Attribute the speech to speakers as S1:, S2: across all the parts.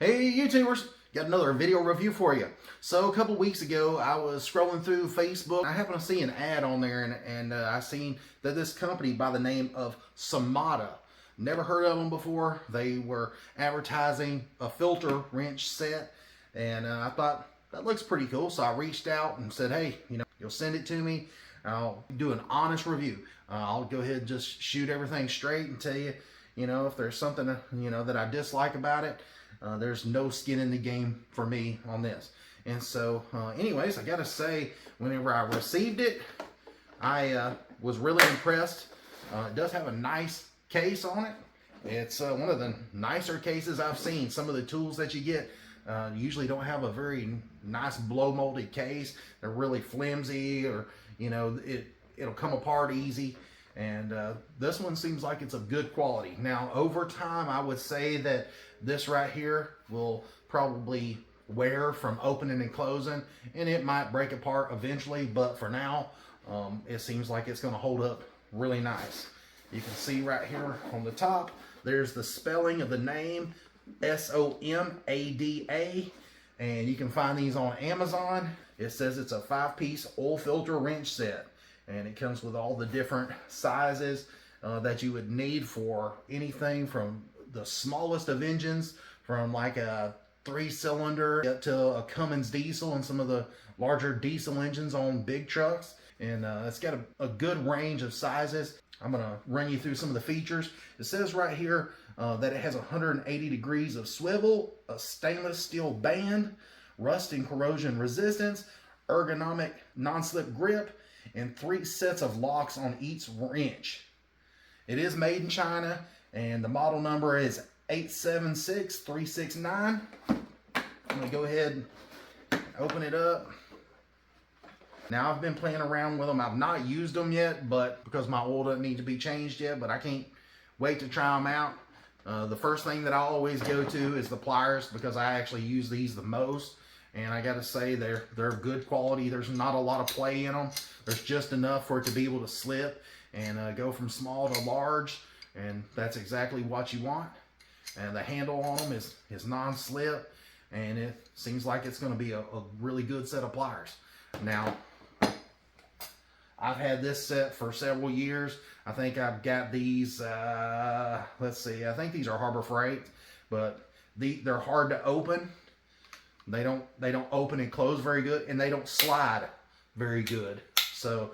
S1: Hey YouTubers, got another video review for you. So a couple weeks ago I was scrolling through Facebook. I happened to see an ad on there and I seen that this company by the name of SOMADA. Never heard of them before. They were advertising a filter wrench set and I thought that looks pretty cool. So I reached out and said, hey, you'll send it to me. I'll do an honest review. I'll go ahead and just shoot everything straight and tell you, if there's something, that I dislike about it. There's no skin in the game for me on this. And so, anyways, I gotta say, whenever I received it, I was really impressed. It does have a nice case on it. It's one of the nicer cases I've seen. Some of the tools that you get usually don't have a very nice blow molded case. They're really flimsy, or it'll come apart easy. And this one seems like it's of good quality. Now, over time, I would say that this right here will probably wear from opening and closing, and it might break apart eventually, but for now, it seems like it's going to hold up really nice. You can see right here on the top, there's the spelling of the name, SOMADA, and you can find these on Amazon. It says it's a 5-piece oil filter wrench set, and it comes with all the different sizes that you would need for anything from the smallest of engines, from like a 3-cylinder up to a Cummins diesel and some of the larger diesel engines on big trucks. And it's got a good range of sizes. I'm going to run you through some of the features. It says right here that it has 180 degrees of swivel, a stainless steel band, rust and corrosion resistance, ergonomic non-slip grip, and 3 sets of locks on each wrench. It is made in China, and the model number is 876369. I'm going to go ahead and open it up. Now, I've been playing around with them. I've not used them yet, but because my oil doesn't need to be changed yet, but I can't wait to try them out. The first thing that I always go to is the pliers, because I actually use these the most. And I got to say, they're good quality. There's not a lot of play in them. There's just enough for it to be able to slip and go from small to large. And that's exactly what you want. And the handle on them is non-slip. And it seems like it's going to be a really good set of pliers. Now, I've had this set for several years. I think I've got these, let's see, I think these are Harbor Freight. But they're hard to open. They don't open and close very good, and they don't slide very good. So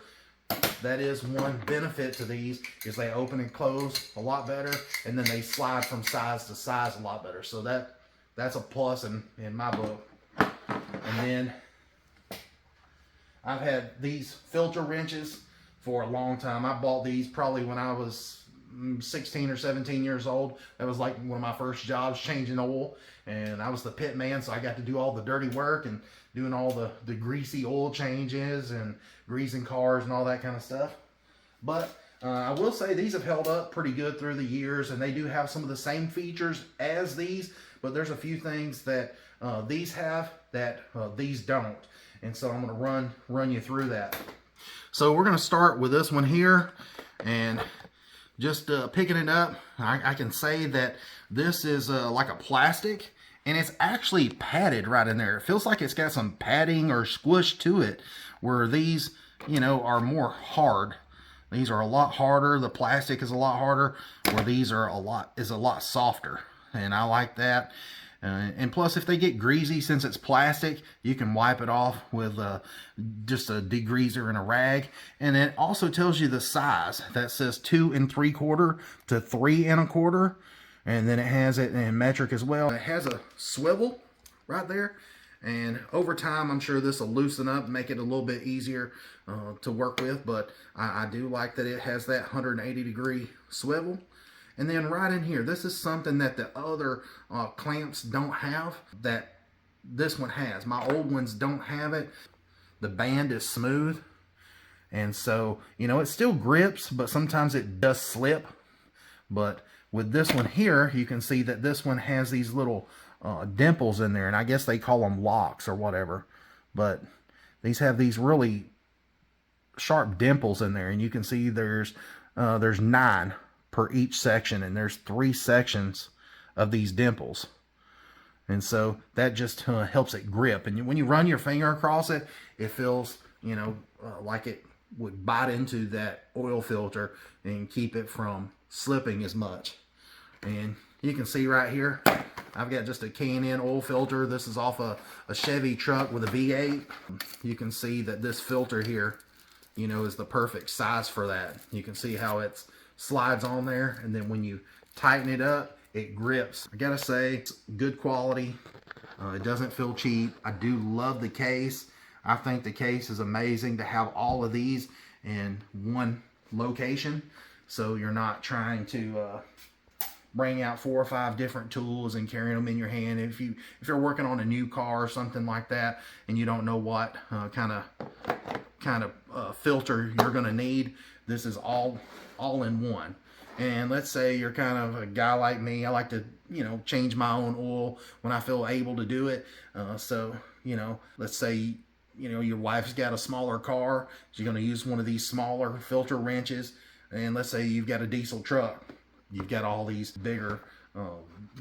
S1: that is one benefit to these, is they open and close a lot better, and then they slide from size to size a lot better. So that's a plus in my book. And then I've had these filter wrenches for a long time. I bought these probably when I was 16 or 17 years old. That was like one of my first jobs, changing oil, and I was the pit man, so I got to do all the dirty work and doing all the greasy oil changes and greasing cars and all that kind of stuff. But I will say these have held up pretty good through the years, and they do have some of the same features as these, but there's a few things that these have that these don't, and so I'm going to run you through that. So we're going to start with this one here, and just picking it up, I can say that this is like a plastic, and it's actually padded right in there. It feels like it's got some padding or squish to it, where these, are more hard. These are a lot harder. The plastic is a lot harder, where these are a lot softer, and I like that. And plus, if they get greasy, since it's plastic, you can wipe it off with just a degreaser and a rag. And it also tells you the size. That says 2 3/4 to 3 1/4. And then it has it in metric as well. It has a swivel right there. And over time, I'm sure this will loosen up and make it a little bit easier to work with. But I do like that it has that 180-degree swivel. And then right in here, this is something that the other clamps don't have, that this one has. My old ones don't have it. The band is smooth. And so, it still grips, but sometimes it does slip. But with this one here, you can see that this one has these little dimples in there. And I guess they call them locks or whatever. But these have these really sharp dimples in there. And you can see there's 9 per each section, and there's 3 sections of these dimples. And so that just helps it grip. And when you run your finger across it, it feels, like it would bite into that oil filter and keep it from slipping as much. And you can see right here, I've got just a K&N oil filter. This is off a Chevy truck with a V8. You can see that this filter here, is the perfect size for that. You can see how it slides on there, and then when you tighten it up, it grips. I gotta say, it's good quality. It doesn't feel cheap. I do love the case. I think the case is amazing to have all of these in one location, so you're not trying to bring out 4 or 5 different tools and carrying them in your hand. If you're working on a new car or something like that, and you don't know what kind of filter you're going to need, this is all in one. And let's say you're kind of a guy like me. I like to change my own oil when I feel able to do it. So let's say your wife's got a smaller car, she's going to use one of these smaller filter wrenches. And let's say you've got a diesel truck, you've got all these bigger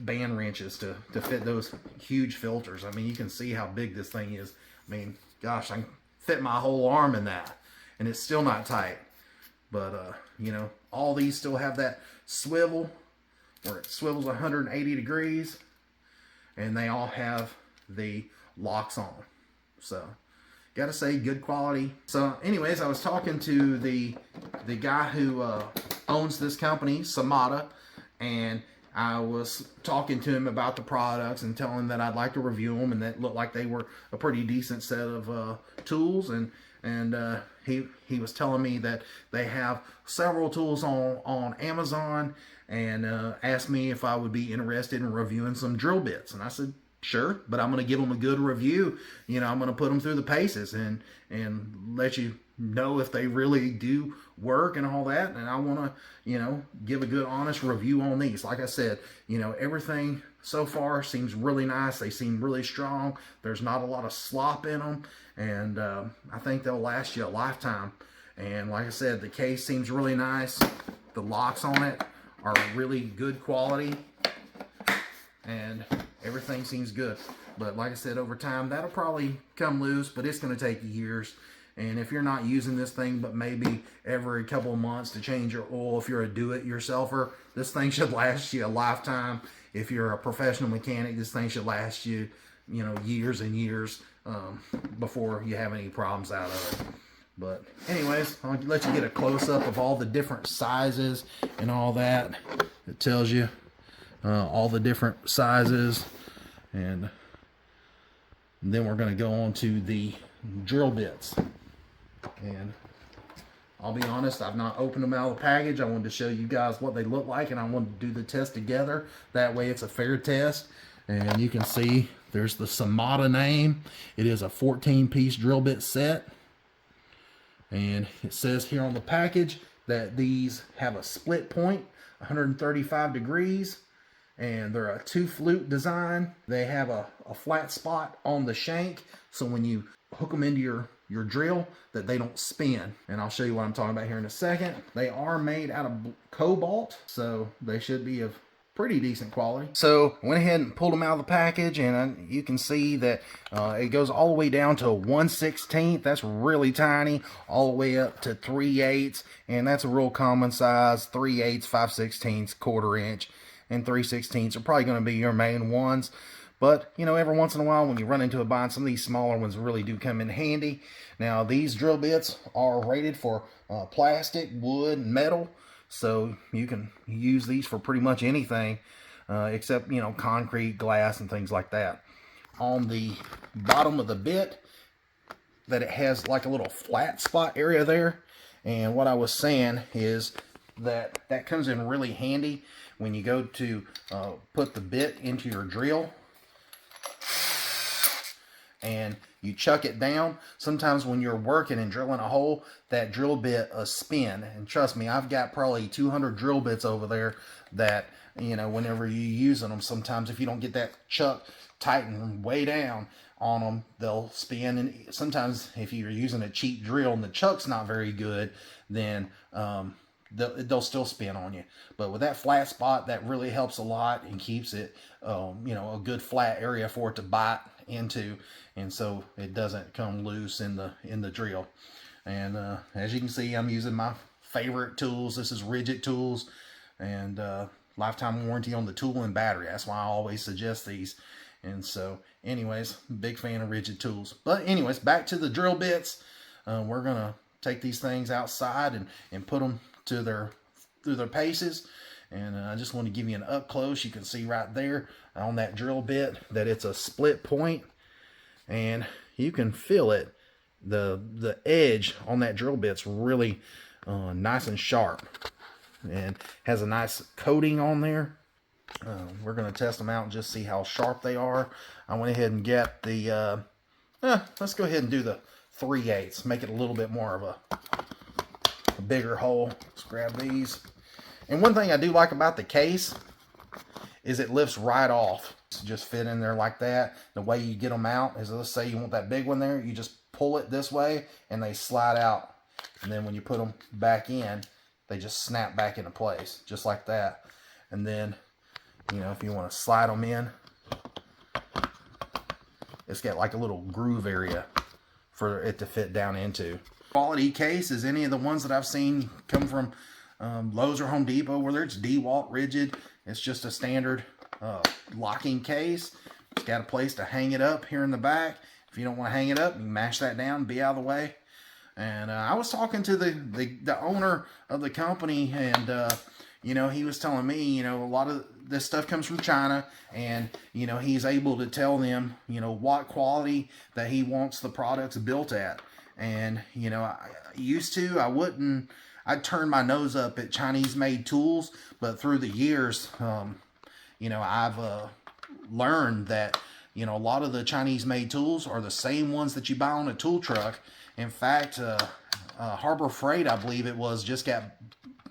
S1: band wrenches to fit those huge filters. I mean, you can see how big this thing is. I mean, gosh, I can fit my whole arm in that, and it's still not tight. But all these still have that swivel where it swivels 180 degrees, and they all have the locks on. So gotta say, good quality. So anyways, I was talking to the guy who owns this company, SOMADA, and I was talking to him about the products and telling him that I'd like to review them, and that looked like they were a pretty decent set of tools. And he was telling me that they have several tools on Amazon, and asked me if I would be interested in reviewing some drill bits. And I said, sure, but I'm going to give them a good review. I'm going to put them through the paces and let you know if they really do work and all that. And I want to, give a good, honest review on these. Like I said, everything so far seems really nice. They seem really strong. There's not a lot of slop in them. And I think they'll last you a lifetime. And like I said, the case seems really nice. The locks on it are really good quality. And everything seems good. But like I said, over time, that'll probably come loose, but it's going to take years. And if you're not using this thing but maybe every couple of months to change your oil, if you're a do-it-yourselfer, this thing should last you a lifetime. If you're a professional mechanic, this thing should last you, years and years before you have any problems out of it. But anyways, I'll let you get a close-up of all the different sizes and all that. It tells you all the different sizes, and then we're going to go on to the drill bits. And I'll be honest, I've not opened them out of the package. I wanted to show you guys what they look like, and I wanted to do the test together. That way it's a fair test. And you can see there's the SOMADA name. It is a 14-piece drill bit set, and it says here on the package that these have a split point, 135 degrees, and they're a 2-flute design. They have a flat spot on the shank, so when you hook them into your drill, that they don't spin. And I'll show you what I'm talking about here in a second. They are made out of cobalt, so they should be of pretty decent quality. So I went ahead and pulled them out of the package, and you can see that it goes all the way down to 1/16. That's really tiny, all the way up to 3/8, and that's a real common size. 3/8, 5/16, 1/4 inch, and 3/16 are probably going to be your main ones. But every once in a while, when you run into a bind, some of these smaller ones really do come in handy. Now, these drill bits are rated for plastic, wood, and metal, so you can use these for pretty much anything except concrete, glass, and things like that. On the bottom of the bit, that it has like a little flat spot area there, and what I was saying is that comes in really handy when you go to put the bit into your drill and you chuck it down. Sometimes when you're working and drilling a hole, that drill bit spin. And trust me, I've got probably 200 drill bits over there that, whenever you're using them, sometimes if you don't get that chuck tightened way down on them, they'll spin. And sometimes if you're using a cheap drill and the chuck's not very good, then they'll still spin on you. But with that flat spot, that really helps a lot and keeps it, a good flat area for it to bite into, and so it doesn't come loose in the drill. And as you can see, I'm using my favorite tools. This is Rigid Tools, and lifetime warranty on the tool and battery. That's why I always suggest these. And so anyways, big fan of Rigid Tools. But anyways, back to the drill bits. We're gonna take these things outside and put them through their paces. And I just want to give you an up close. You can see right there on that drill bit that it's a split point, and you can feel it. The edge on that drill bit's really nice and sharp, and has a nice coating on there. We're going to test them out and just see how sharp they are. I went ahead and get the let's go ahead and do the 3/8, make it a little bit more of a bigger hole. Let's grab these. And one thing I do like about the case is it lifts right off. Just fit in there like that. The way you get them out is, let's say you want that big one there, you just pull it this way and they slide out. And then when you put them back in, they just snap back into place, just like that. And then, if you want to slide them in, it's got like a little groove area for it to fit down into. Quality case is any of the ones that I've seen come from Lowe's or Home Depot, whether it's DeWalt Rigid. It's just a standard locking case. It's got a place to hang it up here in the back. If you don't want to hang it up, you can mash that down and be out of the way. And I was talking to the owner of the company, and he was telling me, a lot of this stuff comes from China, and he's able to tell them, what quality that he wants the products built at. And I'd turn my nose up at Chinese made tools, but through the years, I've learned that a lot of the Chinese made tools are the same ones that you buy on a tool truck. In fact, Harbor Freight, I believe it was, just got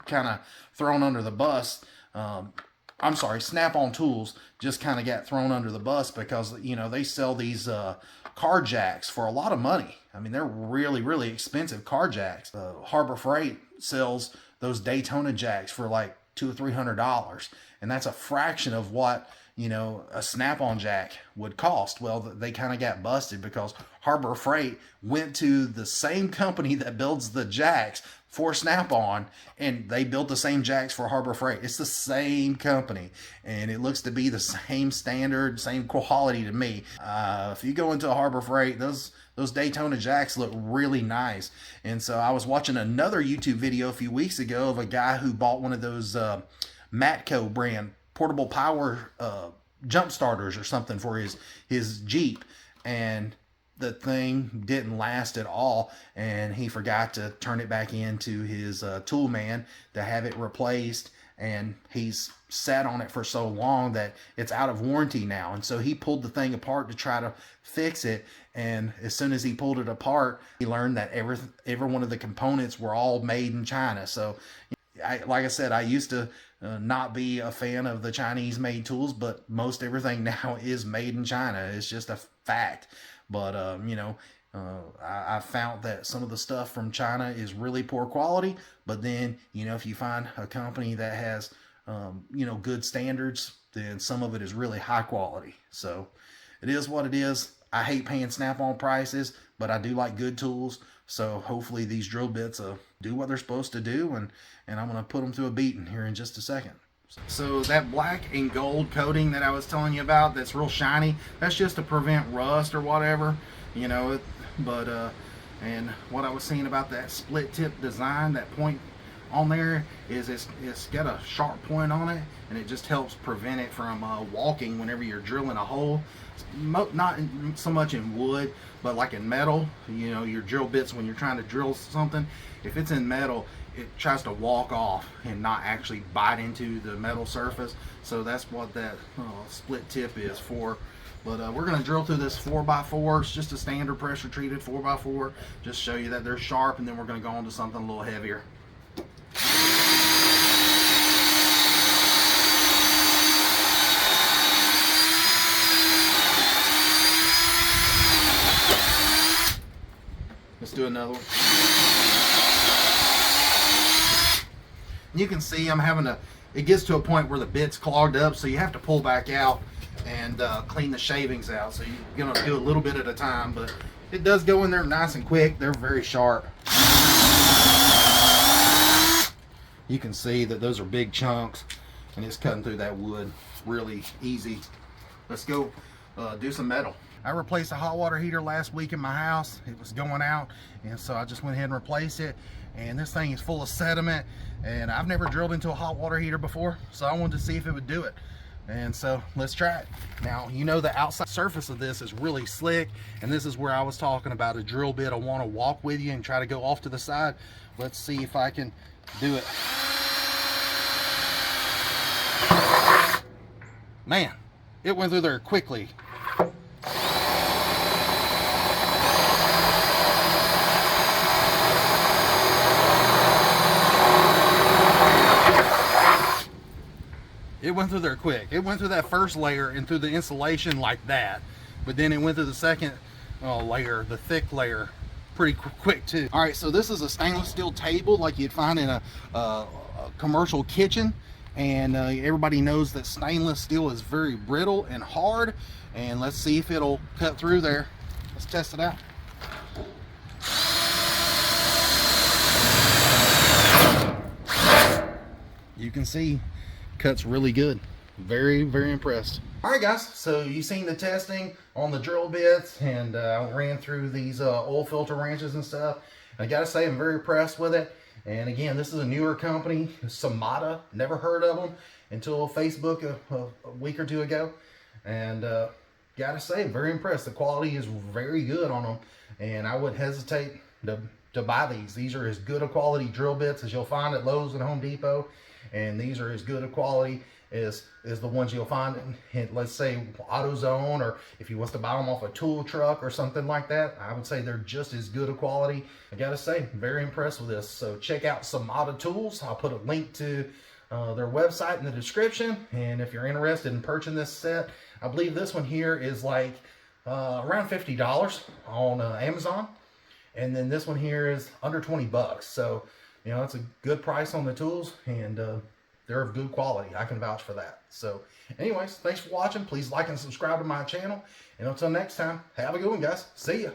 S1: kind of thrown under the bus. I'm sorry, Snap-on Tools just kind of got thrown under the bus because, they sell these car jacks for a lot of money. I mean, they're really, really expensive car jacks. Harbor Freight sells those Daytona jacks for like $200 or $300, and that's a fraction of what a Snap-on jack would cost. Well, they kind of got busted because Harbor Freight went to the same company that builds the jacks for Snap-on, and they built the same jacks for Harbor Freight. It's the same company, and it looks to be the same standard, same quality to me. If you go into a Harbor Freight, those Daytona jacks look really nice. And so I was watching another YouTube video a few weeks ago of a guy who bought one of those Matco brand portable power jump starters or something for his Jeep, and the thing didn't last at all, and he forgot to turn it back into his tool man to have it replaced, and he's sat on it for so long that it's out of warranty now. And so he pulled the thing apart to try to fix it, and as soon as he pulled it apart, he learned that every one of the components were all made in China. So like I said, I used to not be a fan of the Chinese made tools, but most everything now is made in China. It's just a fact. But I found that some of the stuff from China is really poor quality, but then if you find a company that has good standards, then some of it is really high quality. So it is what it is. I hate paying Snap-on prices, but I do like good tools. So hopefully these drill bits do what they're supposed to do, and I'm going to put them through a beating here in just a second. So that black and gold coating that I was telling you about, that's real shiny, that's just to prevent rust or whatever, but and what I was saying about that split tip design, that point on there is it's got a sharp point on it, and it just helps prevent it from walking whenever you're drilling a hole. Not so much in wood, but like in metal, your drill bits, when you're trying to drill something, if it's in metal, it tries to walk off and not actually bite into the metal surface. So that's what that split tip is for. But we're going to drill through this 4x4. It's just a standard pressure treated 4x4. Just show you that they're sharp, and then we're going to go on to something a little heavier. Let's do another one. You can see I'm having to, it gets to a point where the bit's clogged up, so you have to pull back out and clean the shavings out. So you're gonna do a little bit at a time, but it does go in there nice and quick. They're very sharp. You can see that those are big chunks, and it's cutting through that wood really easy. Let's go do some metal. I replaced a hot water heater last week in my house. It was going out, and so I just went ahead and replaced it. And this thing is full of sediment, and I've never drilled into a hot water heater before, so I wanted to see if it would do it. And so let's try it. Now, you know, the outside surface of this is really slick, and this is where I was talking about a drill bit. I want to walk with you and try to go off to the side. Let's see if I can do it. Man, it went through there quickly. It went through there quick. It went through that first layer and through the insulation like that, but then it went through the second layer, the thick layer, pretty quick too. All right, so this is a stainless steel table like you'd find in a commercial kitchen, and everybody knows that stainless steel is very brittle and hard. And let's see if it'll cut through there. Let's test it out. You can see cuts really good. Very, very impressed. All right, guys, so you've seen the testing on the drill bits, and I ran through these oil filter wrenches and stuff. I gotta say, I'm very impressed with it. And again, this is a newer company, SOMADA. Never heard of them until Facebook a week or two ago. And gotta say, very impressed. The quality is very good on them, and I wouldn't hesitate to buy these. These are as good a quality drill bits as you'll find at Lowe's and Home Depot. And these are as good a quality as the ones you'll find in, let's say, AutoZone, or if you want to buy them off a tool truck or something like that. I would say they're just as good a quality. I gotta say, very impressed with this. So check out SOMADA Tools. I'll put a link to their website in the description. And if you're interested in purchasing this set, I believe this one here is like around $50 on Amazon. And then this one here is under 20 bucks. So, you know, it's a good price on the tools, and they're of good quality. I can vouch for that. So anyways, thanks for watching. Please like and subscribe to my channel. And until next time, have a good one, guys. See ya.